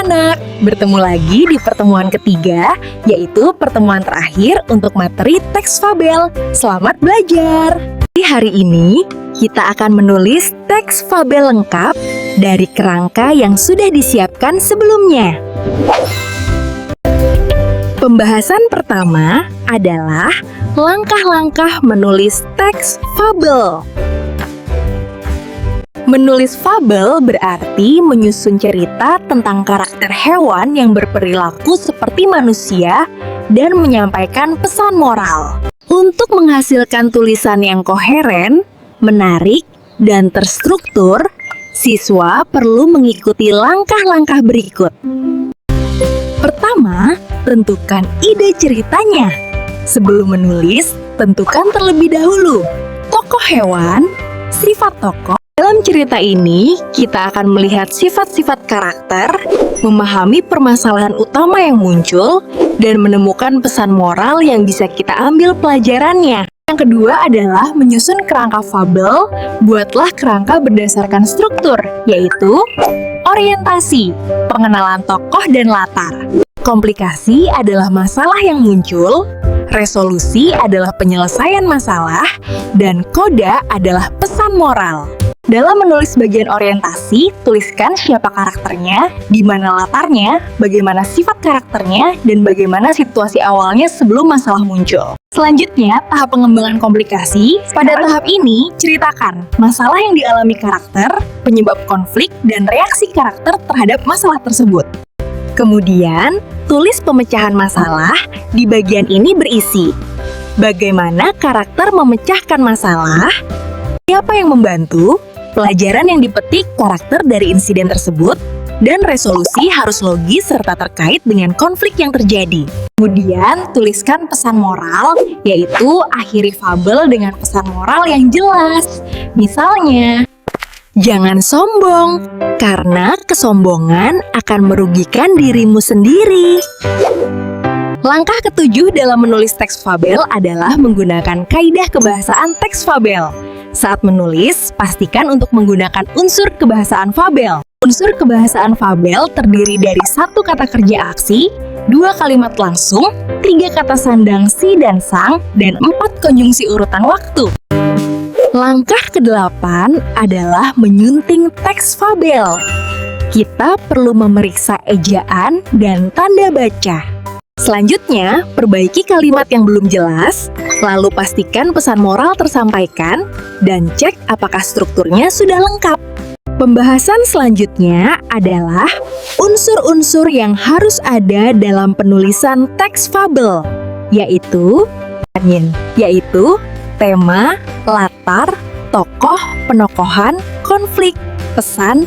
anak-anak, bertemu lagi di pertemuan ketiga, yaitu pertemuan terakhir untuk materi teks fabel. Selamat belajar! Di hari ini, kita akan menulis teks fabel lengkap dari kerangka yang sudah disiapkan sebelumnya. Pembahasan pertama adalah langkah-langkah menulis teks fabel. Menulis fabel berarti menyusun cerita tentang karakter hewan yang berperilaku seperti manusia dan menyampaikan pesan moral. Untuk menghasilkan tulisan yang koheren, menarik, dan terstruktur, siswa perlu mengikuti langkah-langkah berikut. Pertama, tentukan ide ceritanya. Sebelum menulis, tentukan terlebih dahulu tokoh hewan, sifat tokoh. Dalam cerita ini, kita akan melihat sifat-sifat karakter, memahami permasalahan utama yang muncul, dan menemukan pesan moral yang bisa kita ambil pelajarannya. Yang kedua adalah menyusun kerangka fabel. Buatlah kerangka berdasarkan struktur, yaitu orientasi, pengenalan tokoh dan latar. Komplikasi adalah masalah yang muncul, resolusi adalah penyelesaian masalah, dan koda adalah pesan moral. Dalam menulis bagian orientasi, tuliskan siapa karakternya, di mana latarnya, bagaimana sifat karakternya, dan bagaimana situasi awalnya sebelum masalah muncul. Selanjutnya, tahap pengembangan komplikasi. Pada tahap ini, ceritakan masalah yang dialami karakter, penyebab konflik, dan reaksi karakter terhadap masalah tersebut. Kemudian, tulis pemecahan masalah. Di bagian ini berisi bagaimana karakter memecahkan masalah, siapa yang membantu, pelajaran yang dipetik karakter dari insiden tersebut, dan resolusi harus logis serta terkait dengan konflik yang terjadi. Kemudian, tuliskan pesan moral, yaitu akhiri fabel dengan pesan moral yang jelas. Misalnya, jangan sombong, karena kesombongan akan merugikan dirimu sendiri. Langkah ketujuh dalam menulis teks fabel adalah menggunakan kaidah kebahasaan teks fabel. Saat menulis, pastikan untuk menggunakan unsur kebahasaan fabel. Unsur kebahasaan fabel terdiri dari 1 kata kerja aksi, 2 kalimat langsung, 3 kata sandang si dan sang, dan 4 konjungsi urutan waktu. Langkah ke-8 adalah menyunting teks fabel. Kita perlu memeriksa ejaan dan tanda baca. Selanjutnya, perbaiki kalimat yang belum jelas, lalu pastikan pesan moral tersampaikan, dan cek apakah strukturnya sudah lengkap. Pembahasan selanjutnya adalah unsur-unsur yang harus ada dalam penulisan teks fabel, yaitu tema, latar, tokoh, penokohan, konflik, pesan,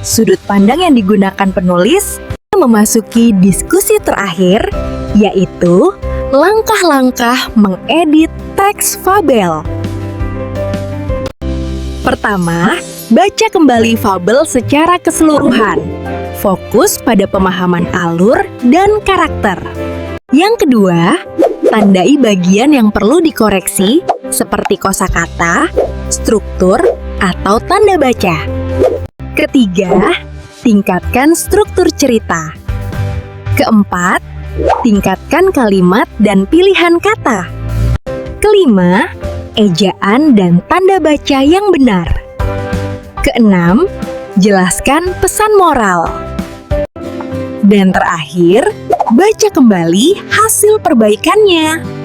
sudut pandang yang digunakan penulis. Memasuki diskusi terakhir, yaitu langkah-langkah mengedit teks fabel. Pertama, baca kembali fabel secara keseluruhan. Fokus pada pemahaman alur dan karakter. Yang kedua, tandai bagian yang perlu dikoreksi seperti kosakata, struktur, atau tanda baca. Ketiga, tingkatkan struktur cerita. Keempat, tingkatkan kalimat dan pilihan kata. Kelima, ejaan dan tanda baca yang benar. Keenam, jelaskan pesan moral. Dan terakhir, baca kembali hasil perbaikannya.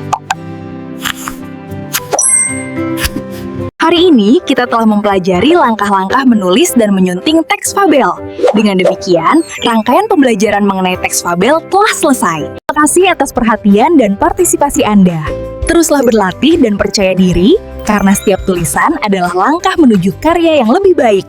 Hari ini kita telah mempelajari langkah-langkah menulis dan menyunting teks fabel. Dengan demikian, rangkaian pembelajaran mengenai teks fabel telah selesai. Terima kasih atas perhatian dan partisipasi Anda. Teruslah berlatih dan percaya diri, karena setiap tulisan adalah langkah menuju karya yang lebih baik.